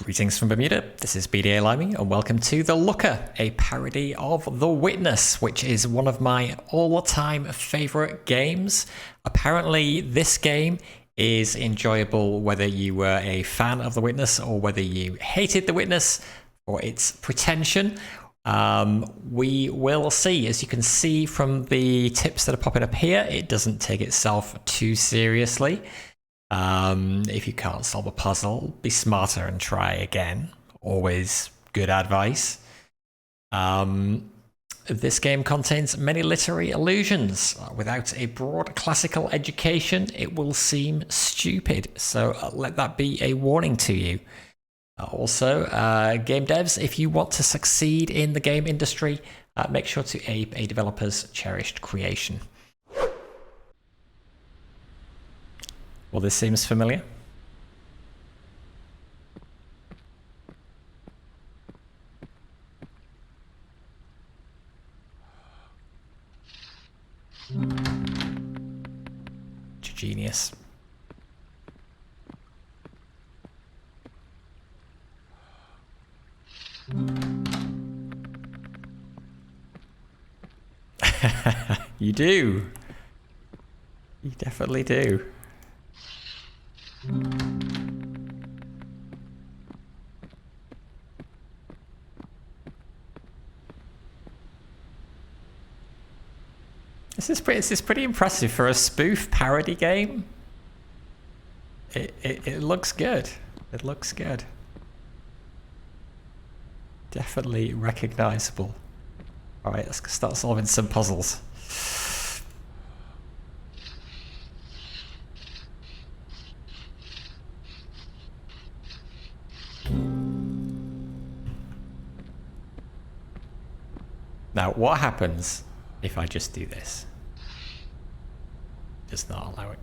Greetings from Bermuda, this is BDA Limey, and welcome to The Looker, a parody of The Witness, which is one of my all-time favourite games. Apparently, this game is enjoyable whether you were a fan of The Witness or whether you hated The Witness for its pretension. We will see. As you can see from the tips that are popping up here, it doesn't take itself too seriously. If you can't solve a puzzle, be smarter and try again. Always good advice. This game contains many literary allusions. Without a broad classical education, it will seem stupid. So let that be a warning to you. Also, game devs, if you want to succeed in the game industry, make sure to ape a developer's cherished creation. Well, this seems familiar. Genius. You do. You definitely do. This is pretty impressive for a spoof parody game. It looks good. It looks good. Definitely recognizable. All right, let's start solving some puzzles. Now, what happens if I just do this? Just not allow it.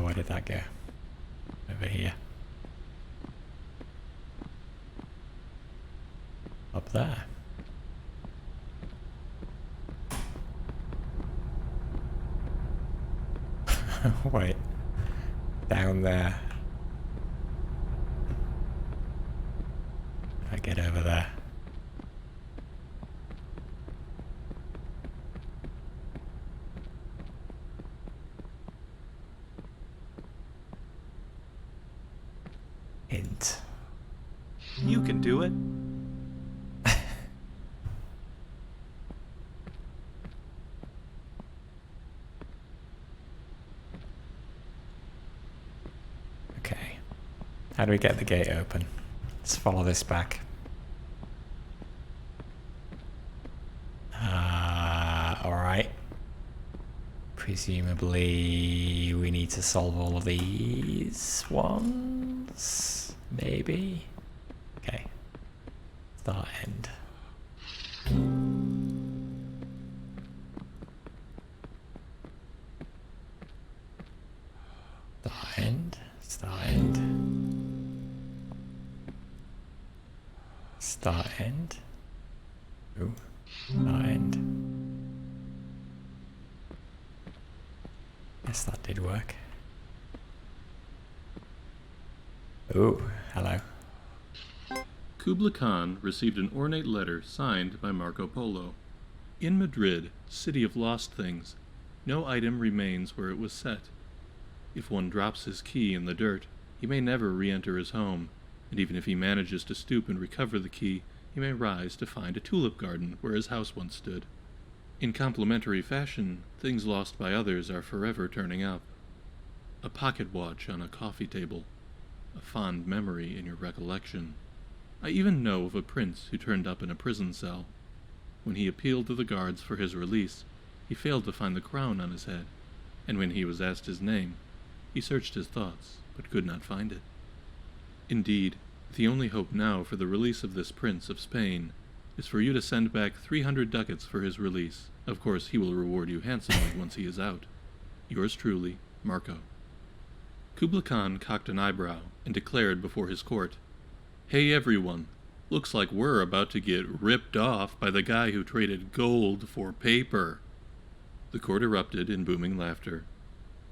Where did that go? Over here. Up there. Wait. Down there. If I get over there. Hint. You can do it. Okay. How do we get the gate open? Let's follow this back. Alright. Presumably we need to solve all of these ones? Maybe? Okay. Start, end. Start, end. Start, end. Start, end. Ooh. Start, end. Yes, that did work. Ooh, hello. Kubla Khan received an ornate letter signed by Marco Polo. In Madrid, city of lost things, no item remains where it was set. If one drops his key in the dirt, he may never re-enter his home, and even if he manages to stoop and recover the key, he may rise to find a tulip garden where his house once stood. In complementary fashion, things lost by others are forever turning up. A pocket watch on a coffee table, a fond memory in your recollection. I even know of a prince who turned up in a prison cell. When he appealed to the guards for his release, he failed to find the crown on his head, and when he was asked his name, he searched his thoughts, but could not find it. Indeed, the only hope now for the release of this prince of Spain is for you to send back 300 ducats for his release. Of course, he will reward you handsomely once he is out. Yours truly, Marco. Kubla Khan cocked an eyebrow and declared before his court, "Hey everyone, looks like we're about to get ripped off by the guy who traded gold for paper." The court erupted in booming laughter.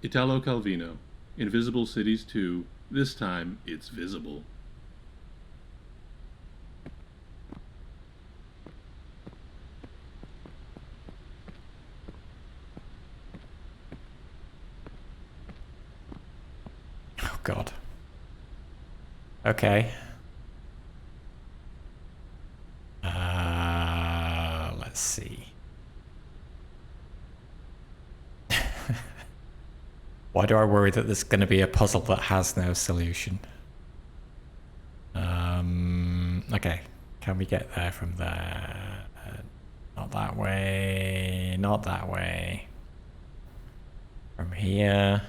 Italo Calvino, Invisible Cities 2, this time it's visible. Oh God. Okay. Let's see. Why do I worry that there's going to be a puzzle that has no solution? Okay. Can we get there from there? Not that way. Not that way. From here.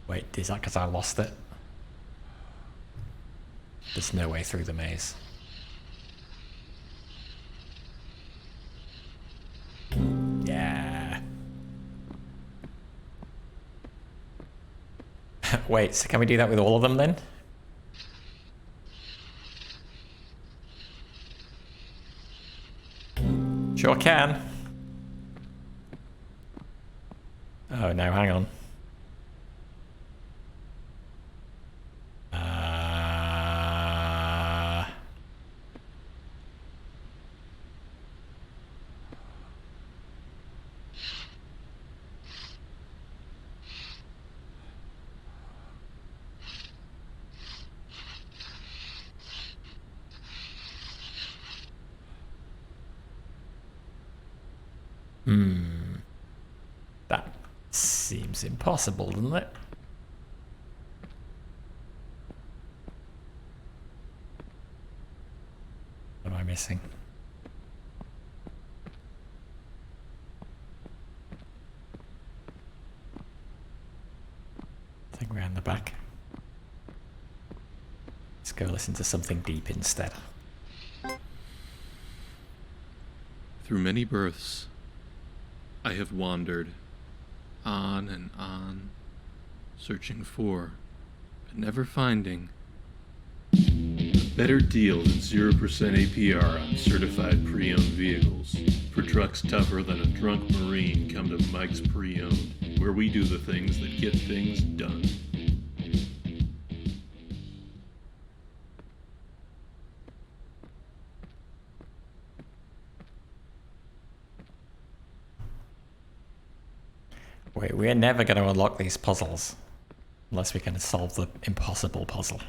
Wait, is that because I lost it? There's no way through the maze. Yeah. Wait, so can we do that with all of them then? Sure can. Oh no, hang on. That seems impossible, doesn't it? What am I missing? I think we're in the back. Let's go listen to something deep instead. Through many births, I have wandered on and on, searching for, but never finding, a better deal than 0% APR on certified pre-owned vehicles. For trucks tougher than a drunk Marine, come to Mike's Pre-Owned, where we do the things that get things done. Wait, we're never going to unlock these puzzles unless we can solve the impossible puzzle.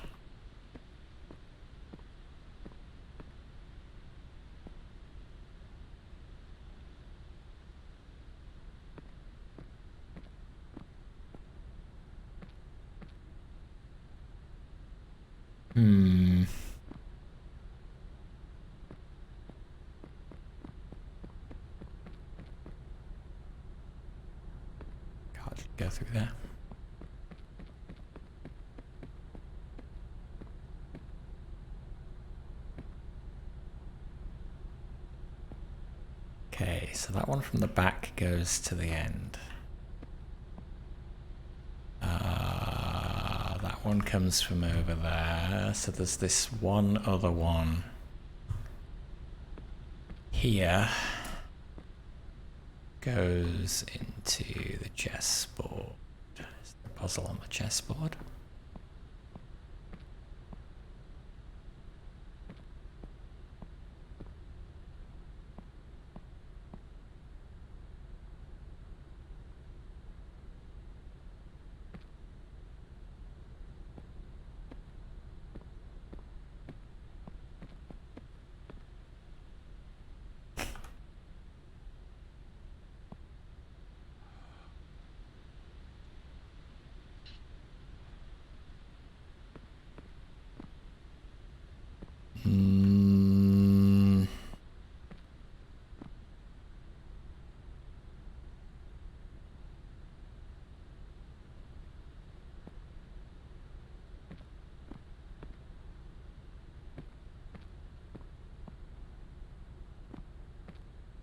God, go through there. Okay, so that one from the back goes to the end. That one comes from over there. So there's this one other one here. Goes into the chessboard. Is there a puzzle on the chessboard?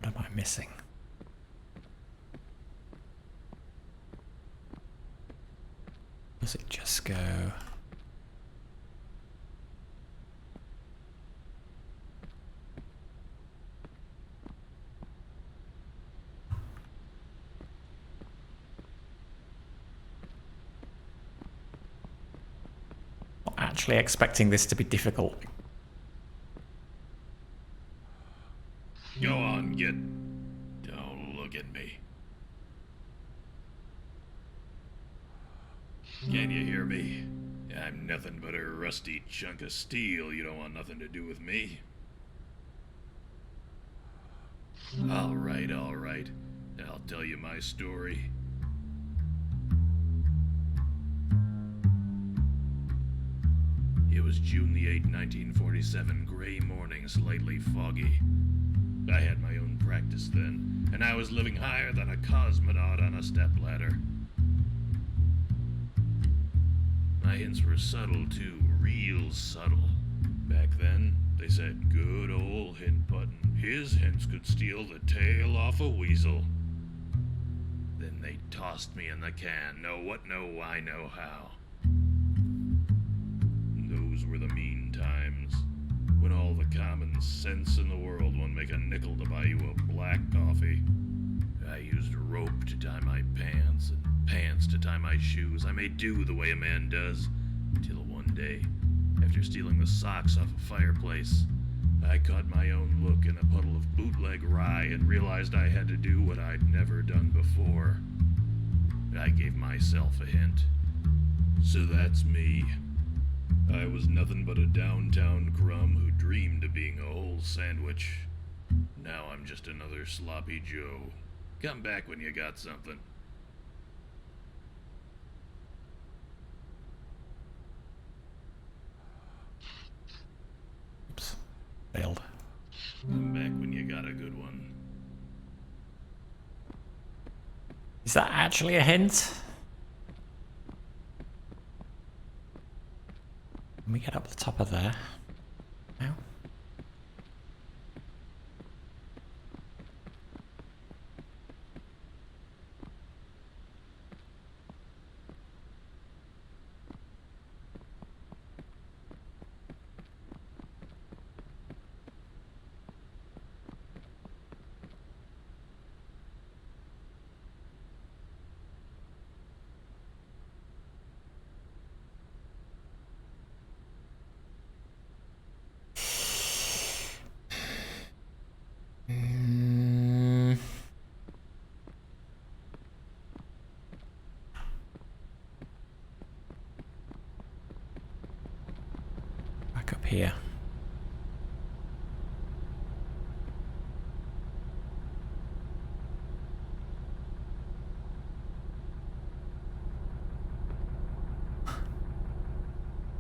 What am I missing? Does it just go? Not actually expecting this to be difficult. Go on, get. Don't look at me. Can you hear me? I'm nothing but a rusty chunk of steel. You don't want nothing to do with me. All right, all right. I'll tell you my story. It was June the 8th, 1947, gray morning, slightly foggy. I had my own practice then, and I was living higher than a cosmonaut on a stepladder. My hints were subtle, too, real subtle. Back then, they said, good old hint button. His hints could steal the tail off a weasel. Then they tossed me in the can. Know what, know why, know how. Those were the mean times. When all the common sense in the world won't make a nickel to buy you a black coffee. I used rope to tie my pants and pants to tie my shoes. I made do the way a man does. Till one day, after stealing the socks off a fireplace, I caught my own look in a puddle of bootleg rye and realized I had to do what I'd never done before. I gave myself a hint. So that's me. I was nothing but a downtown crumb who dreamed of being a whole sandwich. Now I'm just another sloppy Joe. Come back when you got something. Oops. Failed. Come back when you got a good one. Is that actually a hint? Let me get up the top of there. Now. Back up here.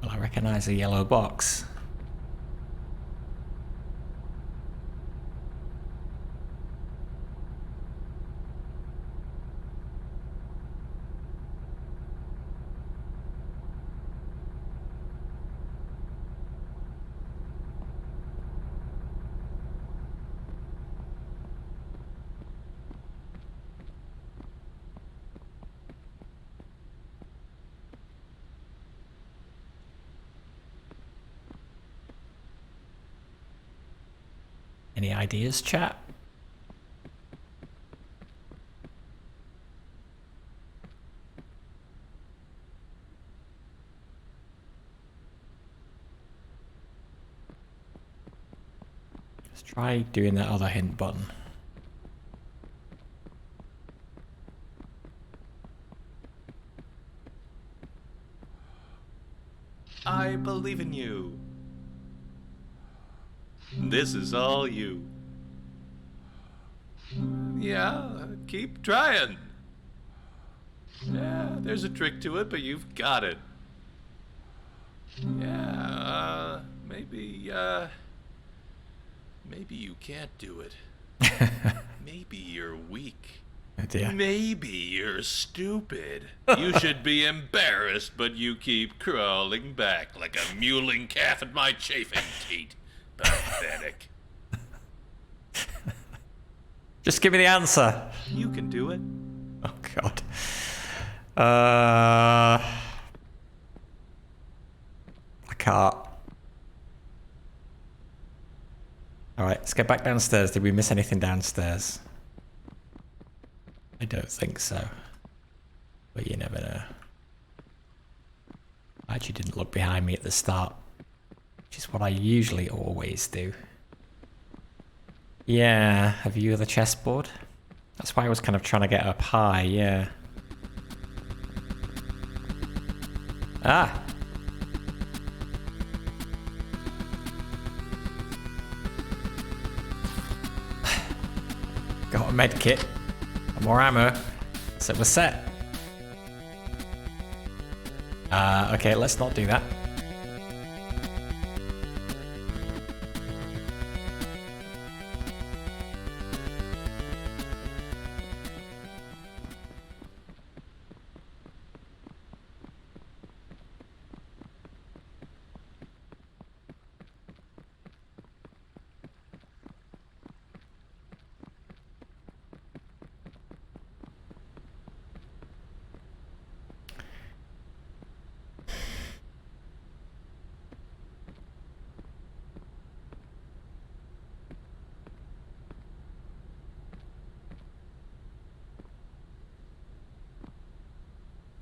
Well, I recognize a yellow box. Any ideas, chat? Let's try doing that other hint button. I believe in you. This is all you. Yeah, keep trying. Yeah, there's a trick to it, but you've got it. Yeah, maybe you can't do it. Maybe you're weak. Oh dear. Maybe you're stupid. You should be embarrassed, but you keep crawling back like a mewling calf at my chafing teat. Pathetic. Just give me the answer. You can do it. Oh god. cart. Alright, let's get back downstairs. Did we miss anything downstairs? I don't think so. But you never know. I actually didn't look behind me at the start, which is what I usually always do. Yeah, a view of the chessboard. That's why I was kind of trying to get up high, yeah. Ah! Got a med kit. More ammo. So we're set. Okay, let's not do that.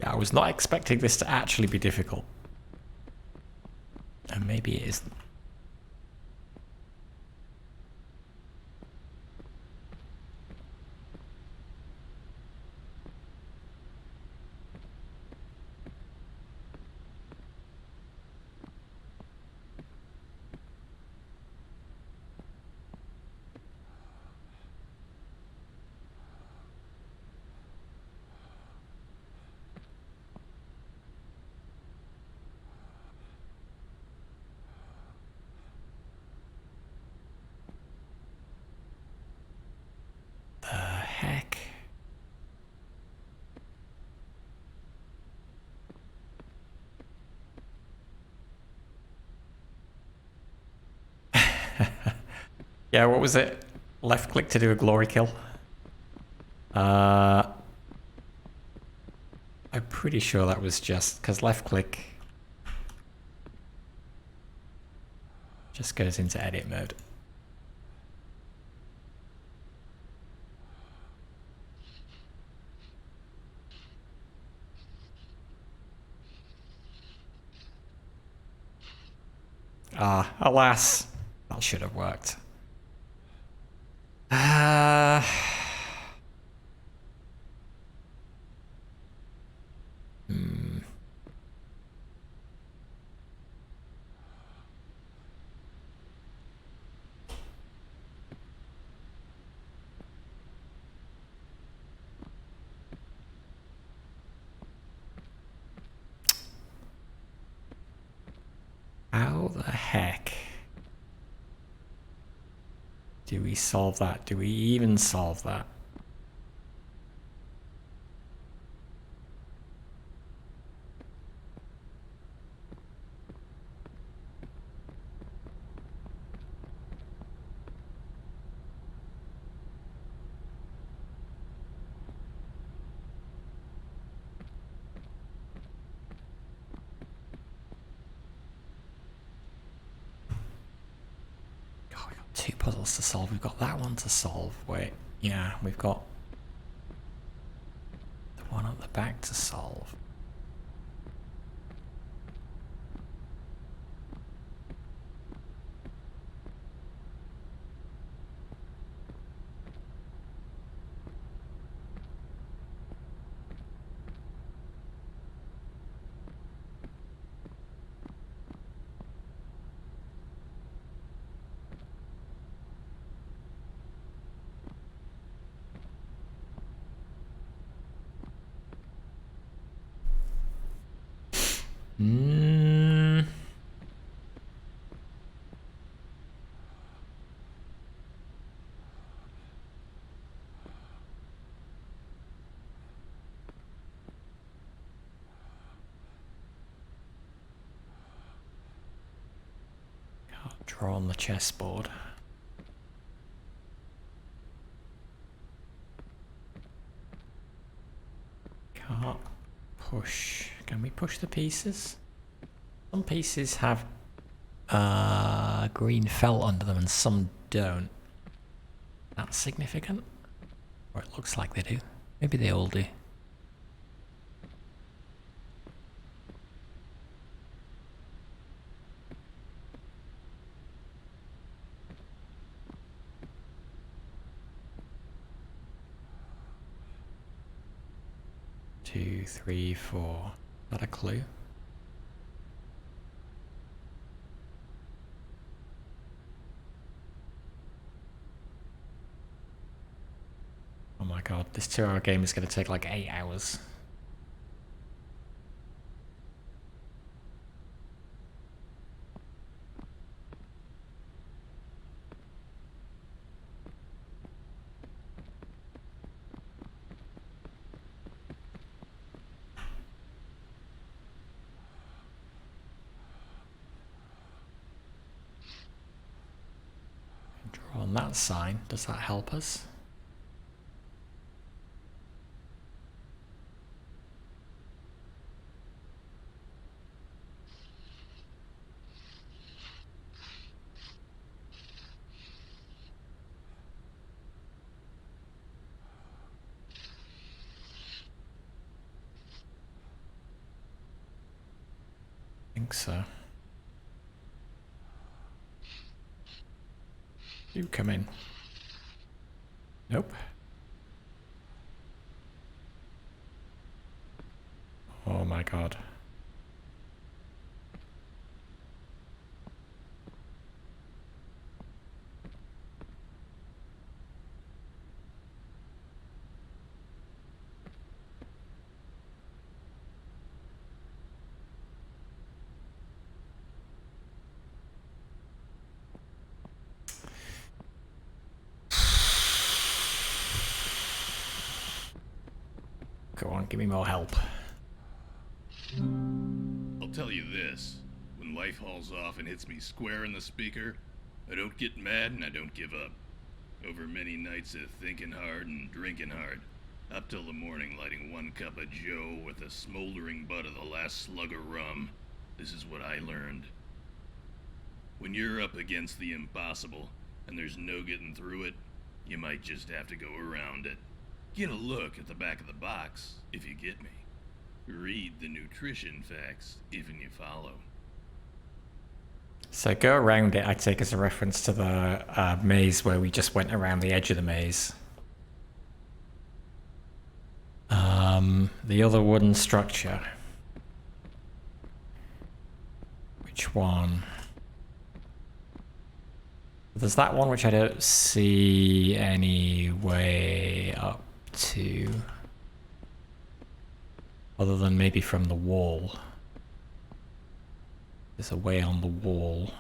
I was not expecting this to actually be difficult. And maybe it isn't. Heck. Yeah, what was it? Left click to do a glory kill. I'm pretty sure that was just because left click just goes into edit mode. Ah, alas, that should have worked. How the heck do we solve that? Do we even solve that? Oh, we got 2 puzzles to solve. We've got that one to solve. Wait, yeah, we've got the one at the back to solve. Draw on the chessboard. Can't push. Can we push the pieces? Some pieces have green felt under them and some don't. That's significant? Or it looks like they do. Maybe they all do. Two, three, four. Is that a clue? Oh my god, this 2-hour game is going to take like 8 hours. Draw on that sign. Does that help us? I think so. You come in. Nope. Oh my god. Go on, give me more help. I'll tell you this. When life hauls off and hits me square in the speaker, I don't get mad and I don't give up. Over many nights of thinking hard and drinking hard, up till the morning lighting one cup of joe with the smoldering butt of the last slug of rum, this is what I learned. When you're up against the impossible and there's no getting through it, you might just have to go around it. Get a look at the back of the box, if you get me. Read the nutrition facts, if and you follow. So go around it, I take as a reference to the maze where we just went around the edge of the maze. The other wooden structure. Which one? There's that one which I don't see any way up to. Other than maybe from the wall. There's a way on the wall.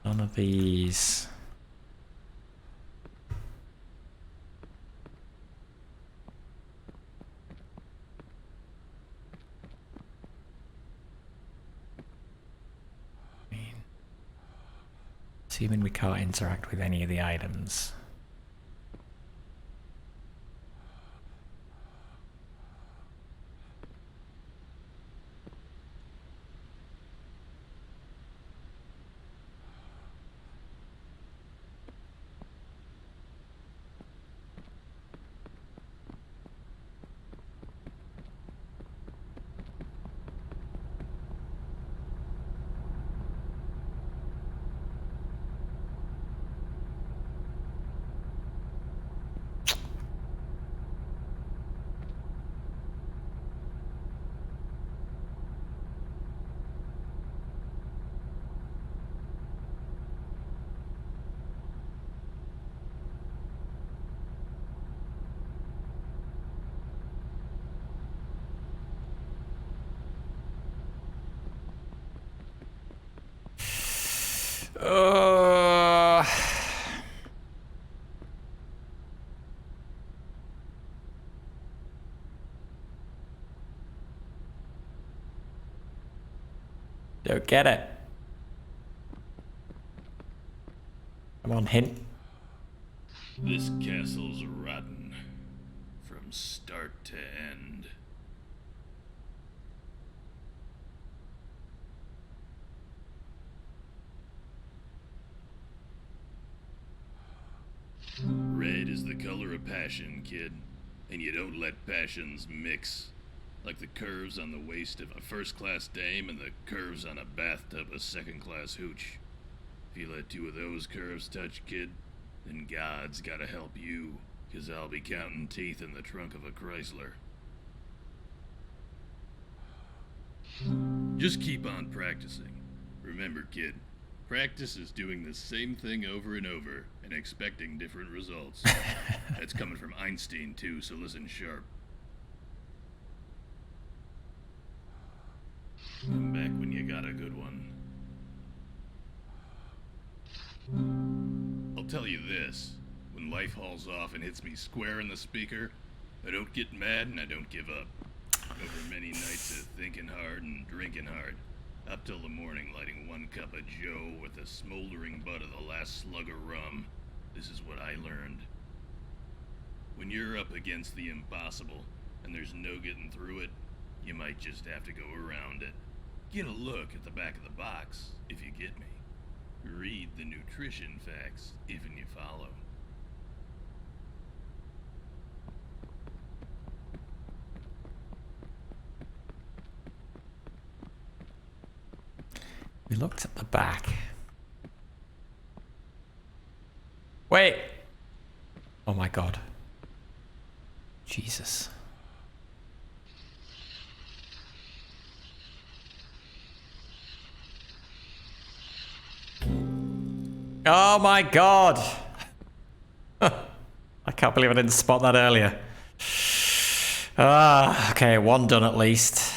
None of these. Assuming we can't interact with any of the items. Don't get it. Come on, hint. This castle's rotten. From start to end. color of passion, kid. And you don't let passions mix. Like the curves on the waist of a first-class dame and the curves on a bathtub of second-class hooch. If you let two of those curves touch, kid, then God's gotta help you, 'cause I'll be counting teeth in the trunk of a Chrysler. Just keep on practicing. Remember, kid, practice is doing the same thing over and over and expecting different results. That's coming from Einstein, too, so listen sharp. Come back when you got a good one. I'll tell you this. When life hauls off and hits me square in the speaker, I don't get mad and I don't give up. Over many nights of thinking hard and drinking hard. Up till the morning lighting one cup of joe with the smoldering butt of the last slug of rum. This is what I learned. When you're up against the impossible and there's no getting through it, you might just have to go around it. Get a look at the back of the box, if you get me. Read the nutrition facts, if and you follow. We looked at the back. Wait! Oh my god. Jesus. Oh my god! I can't believe I didn't spot that earlier. Ah, okay, one done at least.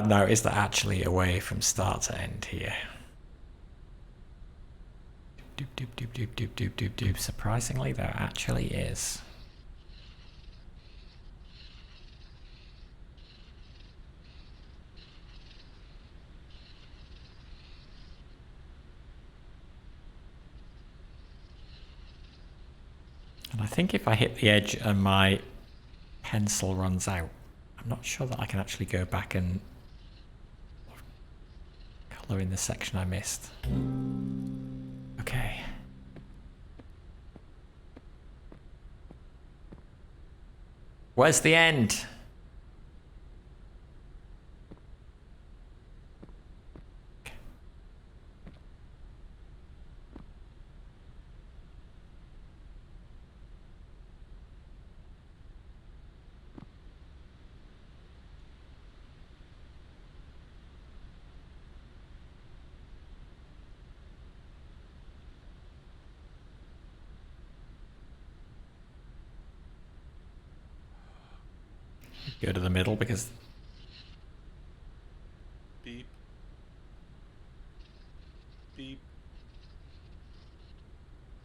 No, is there actually a way from start to end here? Doop, doop, doop, doop, doop, doop, doop, doop. Surprisingly, there actually is. And I think if I hit the edge and my pencil runs out, I'm not sure that I can actually go back and colour in the section I missed. Okay. Where's the end? Go to the middle because Beep. Beep.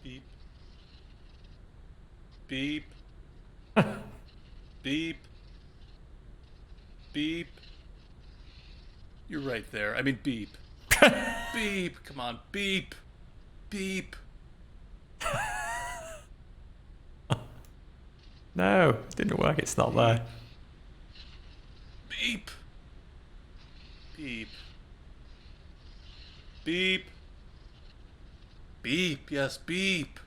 Beep. Beep. Beep. Beep. You're right there. I mean, beep. Beep. Come on, beep. Beep. no, it didn't work. It's not there. Beep. Beep. Beep. Beep. Yes, beep.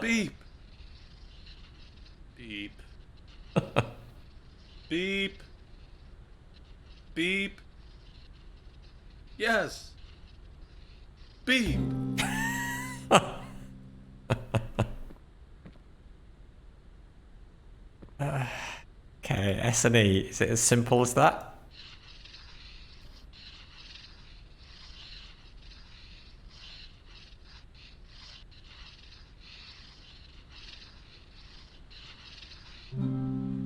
Beep. Beep. Beep. Beep. Yes. Beep. Okay, S&E. Is it as simple as that?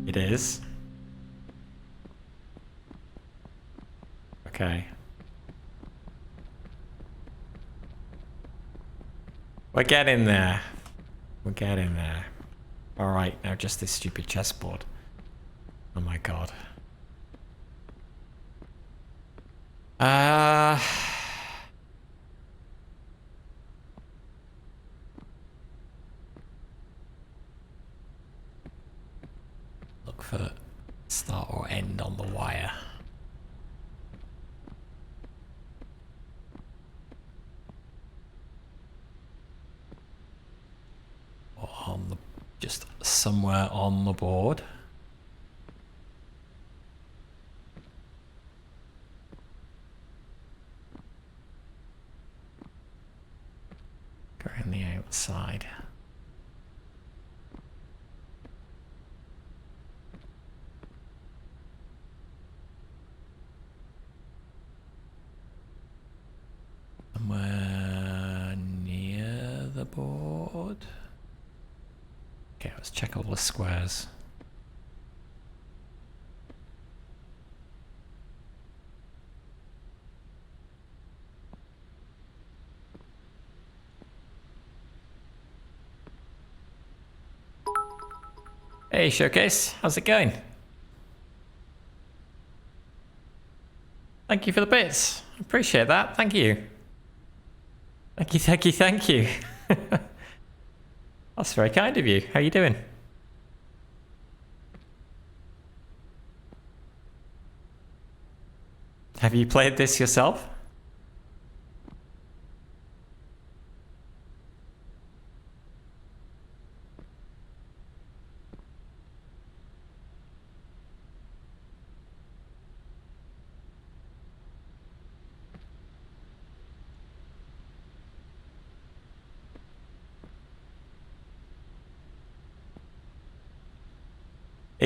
It is. Okay. We're getting there. We're getting there. Alright, now just this stupid chessboard. Oh my god. Look for start or end on the wire. just somewhere on the board. Go around the outside. Somewhere near the board. Okay, let's check all the squares. Hey Showcase, how's it going? Thank you for the bits. Appreciate that. Thank you. Thank you, thank you, thank you. That's very kind of you. How you doing? Have you played this yourself?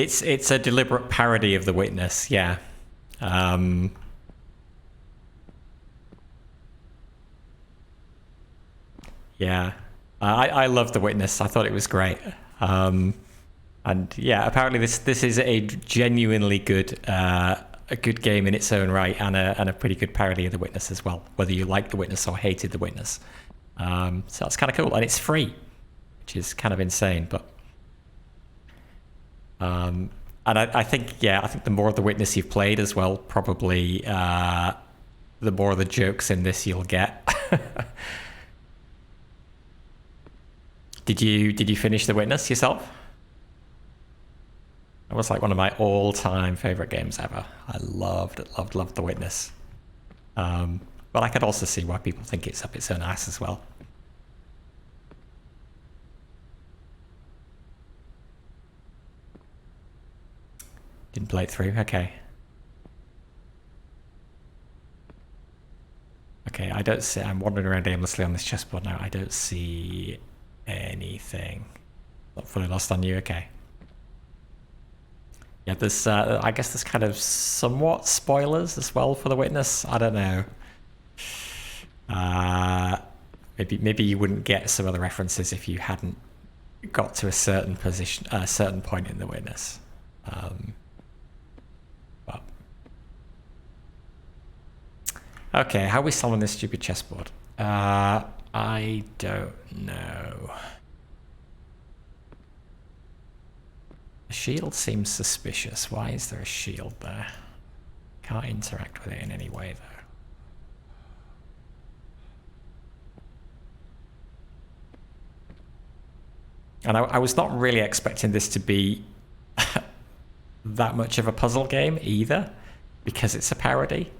It's a deliberate parody of The Witness, yeah. Yeah, I love The Witness. I thought it was great. And yeah, apparently this is a genuinely good a good game in its own right, and a pretty good parody of The Witness as well. Whether you like The Witness or hated The Witness, so that's kind of cool, and it's free, which is kind of insane. But and I think I think the more of The Witness you've played as well, probably the more of the jokes in this you'll get. Did you finish The Witness yourself? It was like one of my all-time favorite games ever. I loved The Witness. But I could also see why people think it's up its own ass as well. Didn't play it through. Okay. Okay, I don't see. I'm wandering around aimlessly on this chessboard now. I don't see anything. Not fully lost on you. Okay. Yeah, there's. I guess there's kind of somewhat spoilers as well for The Witness. I don't know. Maybe you wouldn't get some of the references if you hadn't got to a certain position, a certain point in The Witness. But okay, how are we solving this stupid chessboard? I don't know. The shield seems suspicious. Why is there a shield there? Can't interact with it in any way though. And I was not really expecting this to be that much of a puzzle game either, because it's a parody.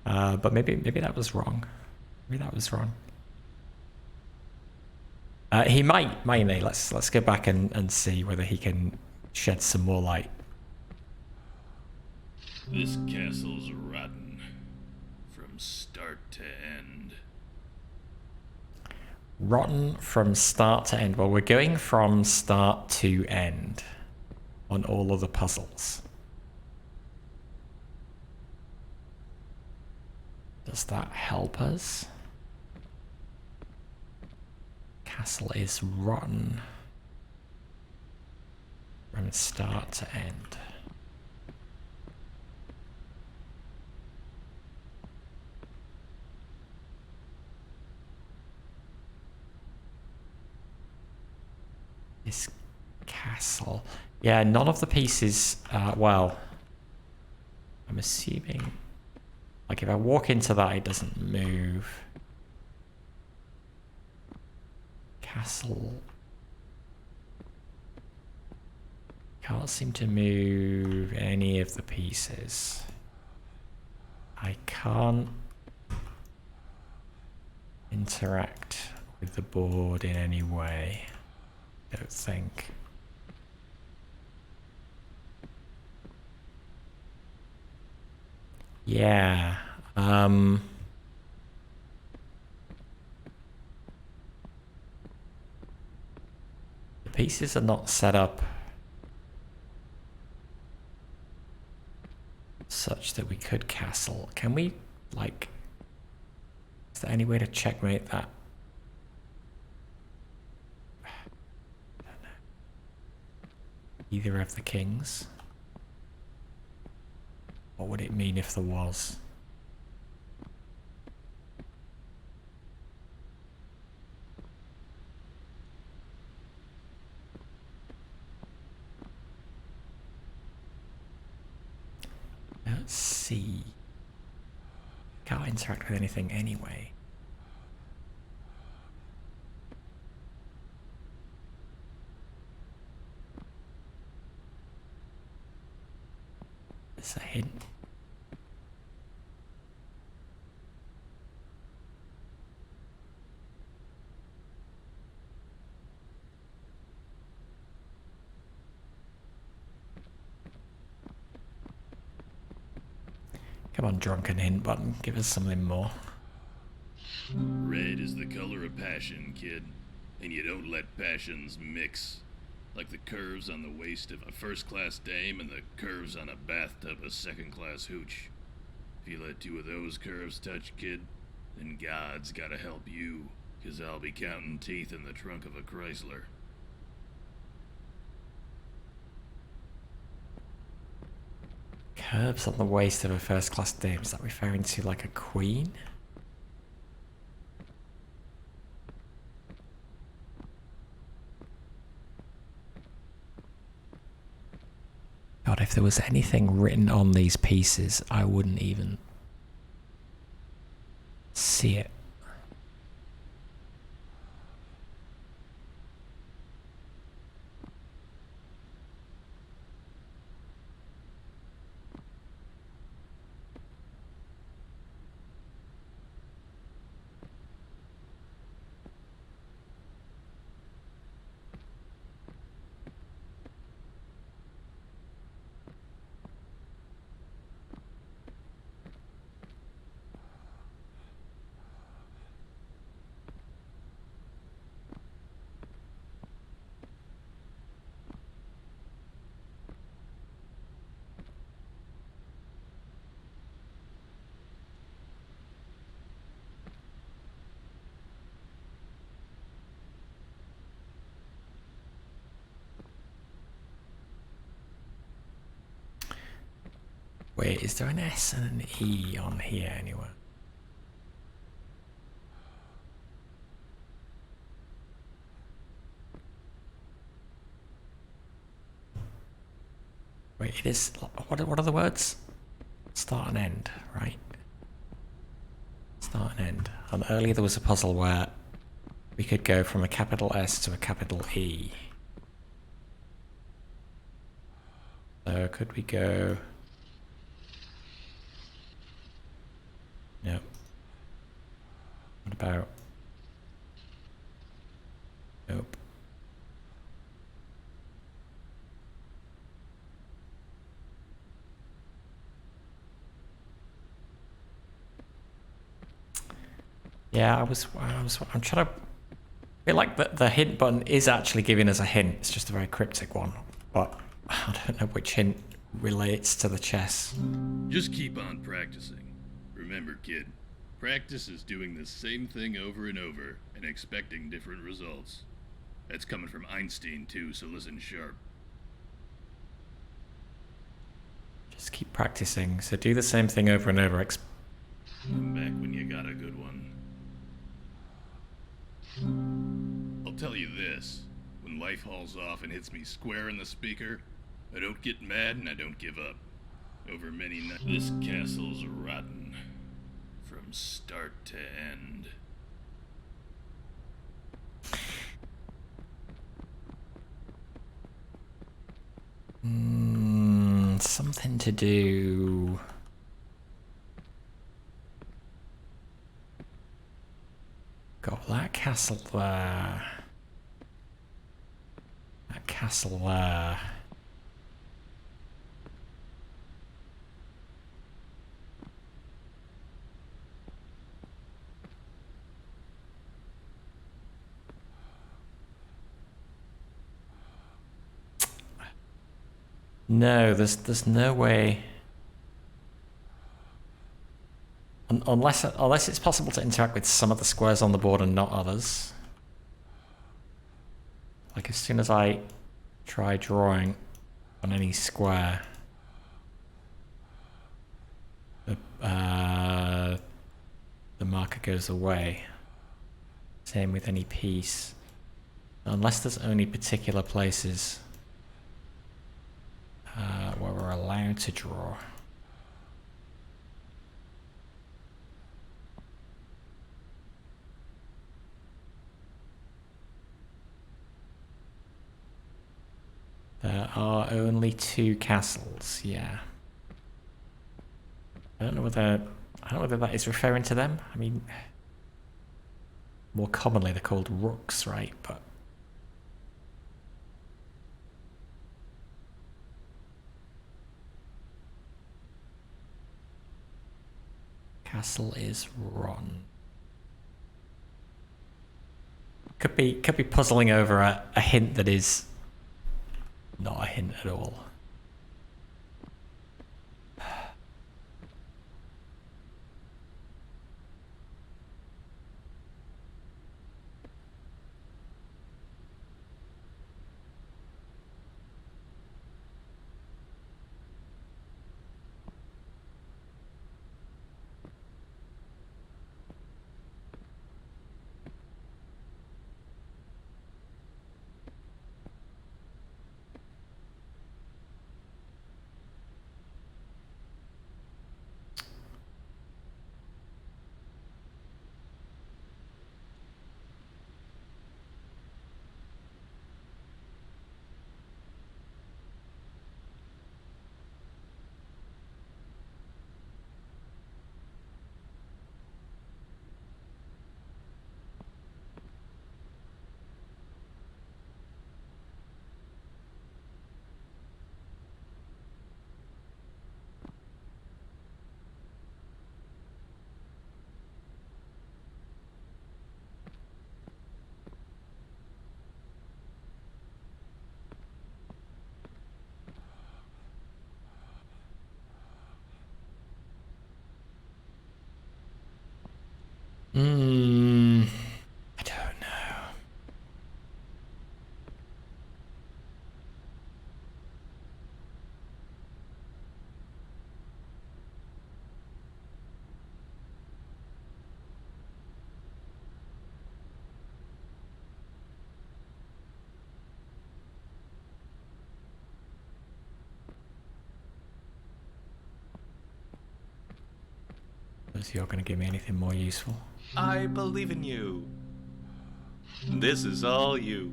But maybe that was wrong. Maybe that was wrong. He might, mightn't he? Let's go back and see whether he can shed some more light. This castle's rotten from start to end. Rotten from start to end. Well, we're going from start to end on all of the puzzles. Does that help us? Castle is rotten from start to end. This castle. Yeah, none of the pieces, well, I'm assuming, like if I walk into that, it doesn't move. Castle. Can't seem to move any of the pieces. I can't interact with the board in any way. I don't think. Yeah. The pieces are not set up such that we could castle. Can we, like, is there any way to checkmate that? I don't know. Either of the kings? What would it mean if there was? Let's see. Can't interact with anything anyway. It's a hint. Come on, drunken hint button, give us something more. Red is the color of passion, kid. And you don't let passions mix. Like the curves on the waist of a first-class dame and the curves on a bathtub of second-class hooch. If you let two of those curves touch, kid, then God's gotta help you, 'cause I'll be counting teeth in the trunk of a Chrysler. Curves on the waist of a first-class dame, is that referring to like a queen? God, if there was anything written on these pieces, I wouldn't even see it. Wait, is there an S and an E on here anywhere? Wait, it is. What are the words? Start and end, right? Start and end. And earlier there was a puzzle where we could go from a capital S to a capital E. So could we go? No. What about? Nope. Yeah, I'm trying to feel like the hint button is actually giving us a hint. It's just a very cryptic one, but I don't know which hint relates to the chess. Just keep on practicing. Remember, kid, practice is doing the same thing over and over and expecting different results. That's coming from Einstein, too, so listen sharp. Just keep practicing. So do the same thing over and over. Come back when you got a good one. I'll tell you this. When life hauls off and hits me square in the speaker, I don't get mad and I don't give up. Over many nights. This castle's rotten. From start to end. Something to do. Got that castle there. That castle there. No, there's no way. Unless it's possible to interact with some of the squares on the board and not others. Like as soon as I try drawing on any square, the marker goes away. Same with any piece. Unless there's only particular places where we're allowed to draw. There are only 2 castles, yeah. I don't know whether that is referring to them. I mean, more commonly they're called rooks, right? But castle is Ron. Could be puzzling over a hint that is not a hint at all. I don't know. Unless you're going to give me anything more useful. I believe in you. This is all you.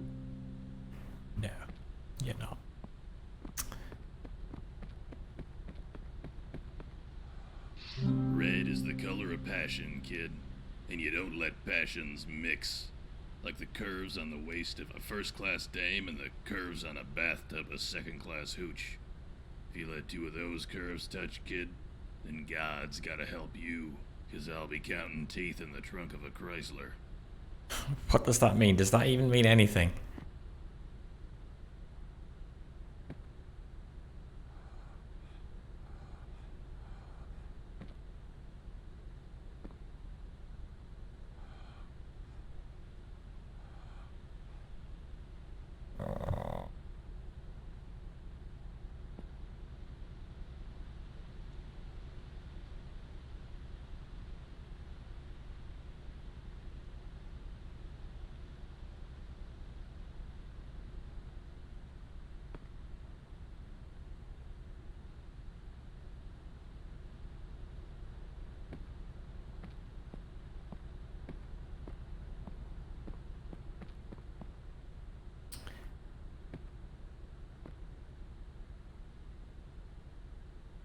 No, you're not. Red is the color of passion, kid. And you don't let passions mix. Like the curves on the waist of a first-class dame and the curves on a bathtub of second-class hooch. If you let 2 of those curves touch, kid, then God's gotta help you, 'cause I'll be counting teeth in the trunk of a Chrysler. What does that mean? Does that even mean anything?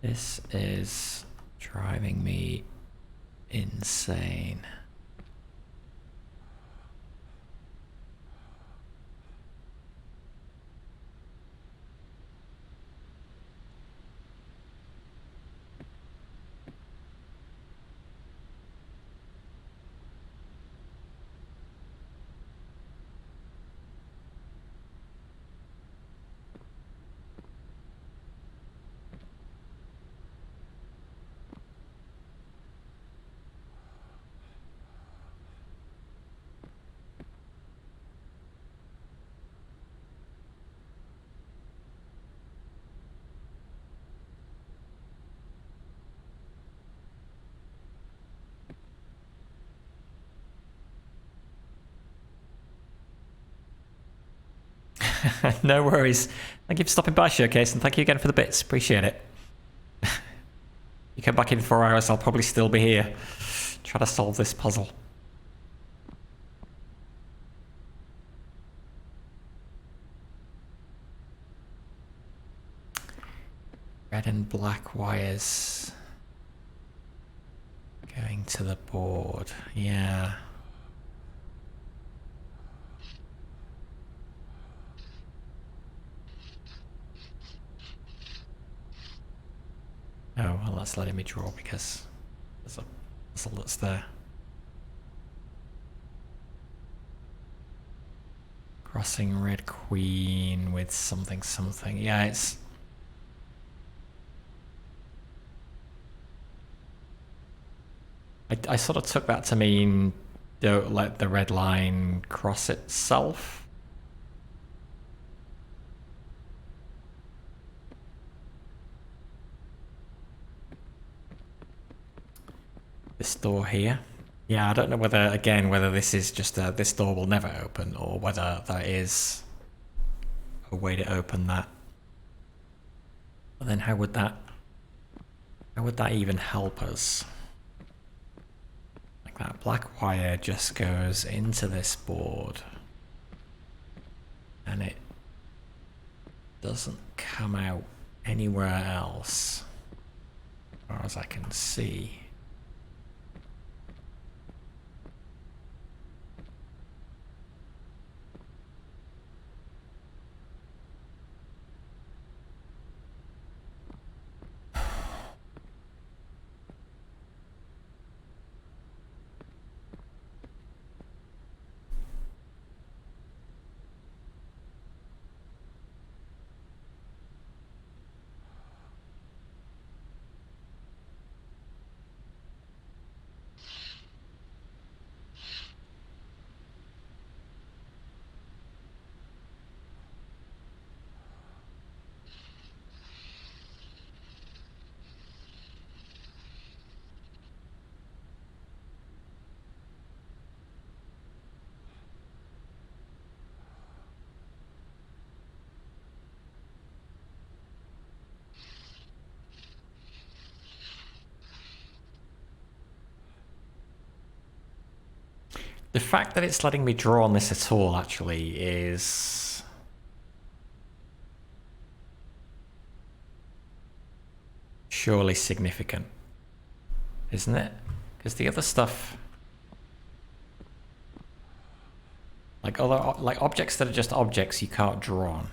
This is driving me insane. No worries. Thank you for stopping by, Showcase, and thank you again for the bits. Appreciate it. You come back in 4 hours, I'll probably still be here trying to solve this puzzle. Red and black wires going to the board. Yeah. Oh, well, that's letting me draw because there's a puzzle that's there. Crossing red queen with something something. Yeah, it's... I sort of took that to mean don't let the red line cross itself. This door here. Yeah, I don't know whether, again, whether this is just this door will never open or whether there is a way to open that. But then how would that even help us? Like that black wire just goes into this board and it doesn't come out anywhere else as far as I can see. The fact that it's letting me draw on this at all actually is surely significant, isn't it? Because the other stuff, like objects that are just objects you can't draw on.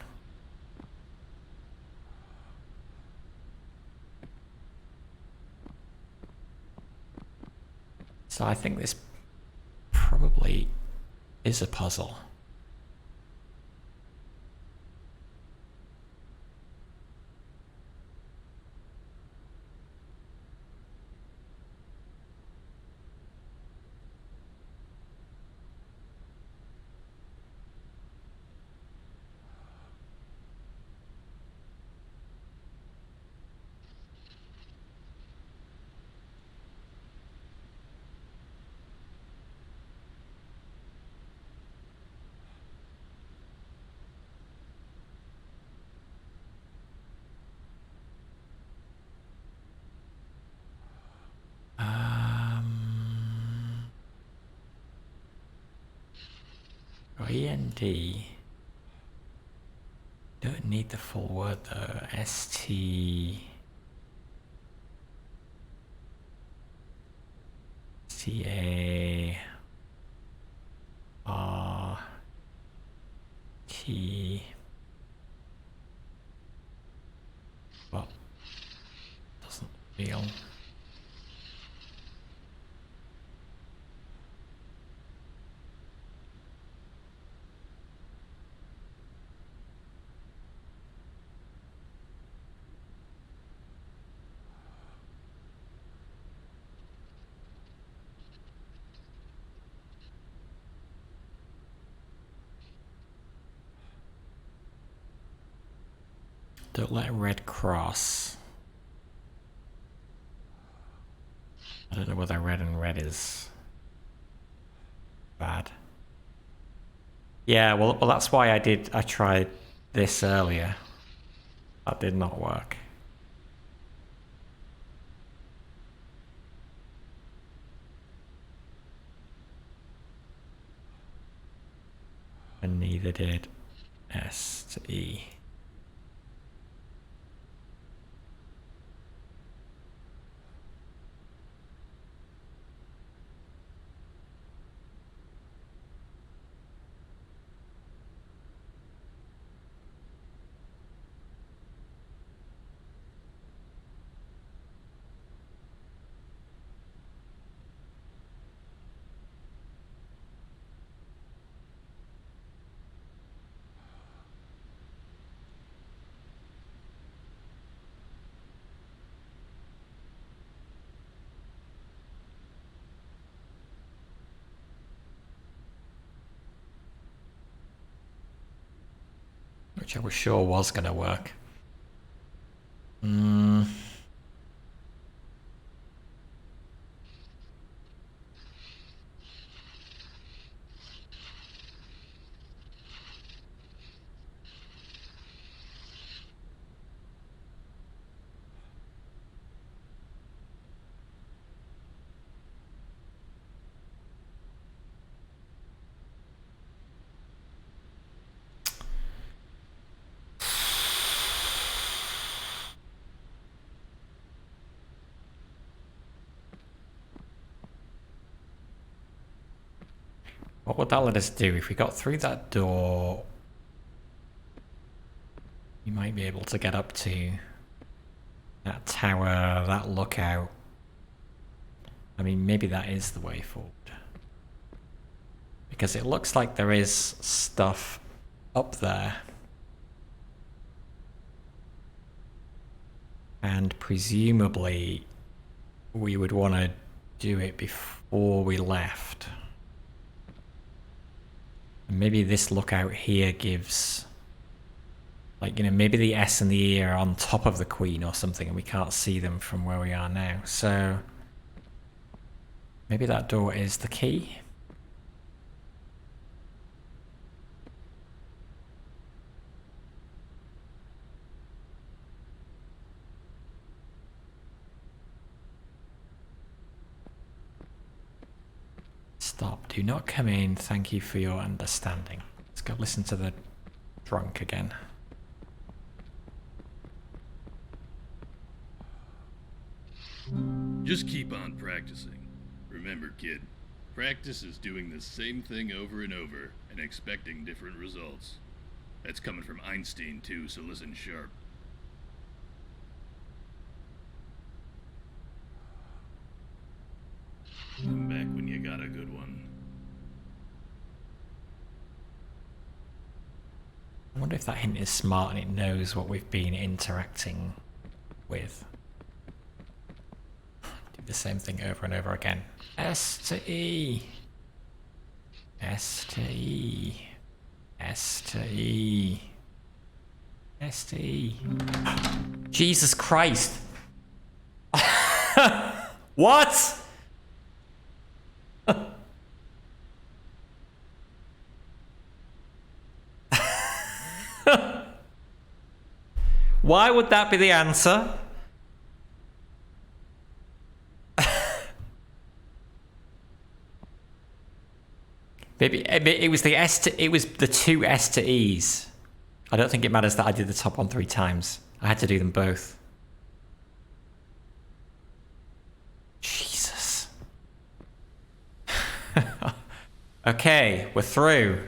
So I think this probably is a puzzle. E-N-D. Don't need the full word though. S-T... C-A-R-T... Well, doesn't feel... Don't let red cross. I don't know whether red and red is bad. Yeah, well, that's why I tried this earlier. That did not work. And neither did S to E. Which I was sure was going to work. What would that let us do? If we got through that door, we might be able to get up to that tower, that lookout. I mean, maybe that is the way forward. Because it looks like there is stuff up there. And presumably, we would want to do it before we left. And maybe this lookout here gives... Like, you know, maybe the S and the E are on top of the Queen or something and we can't see them from where we are now. So, maybe that door is the key? Stop. Do not come in. Thank you for your understanding. Let's go listen to the drunk again. Just keep on practicing. Remember, kid, practice is doing the same thing over and over and expecting different results. That's coming from Einstein, too, so listen sharp. Come back when you got a good one. I wonder if that hint is smart and it knows what we've been interacting with. Do the same thing over and over again. S to E. S to E. S to E. S to E. Jesus Christ. What? Why would that be the answer? Maybe it was the S to, it was the two S to E's. I don't think it matters that I did the top one 3 times. I had to do them both. Jesus. Okay, we're through.